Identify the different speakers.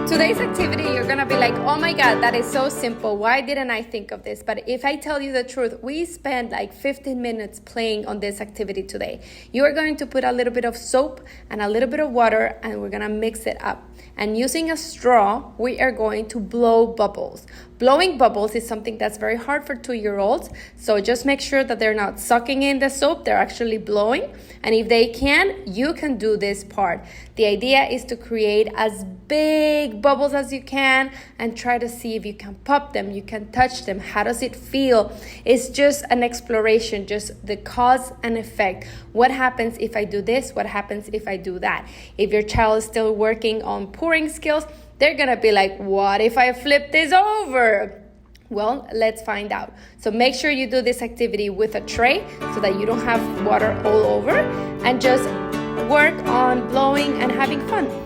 Speaker 1: Today's activity, you're gonna be like, oh my God, that is so simple. Why didn't I think of this? But if I tell you the truth, we spent like 15 minutes playing on this activity today. You are going to put a little bit of soap and a little bit of water, and we're gonna mix it up. And using a straw, we are going to blow bubbles. Blowing bubbles is something that's very hard for 2-year-olds. So just make sure that they're not sucking in the soap, they're actually blowing. And if they can, you can do this part. The idea is to create as big bubbles as you can and try to see if you can pop them, you can touch them. How does it feel? It's just an exploration, just the cause and effect. What happens if I do this? What happens if I do that? If your child is still working on pouring skills, they're gonna be like, what if I flip this over? Well, let's find out. So make sure you do this activity with a tray so that you don't have water all over, and just work on blowing and having fun.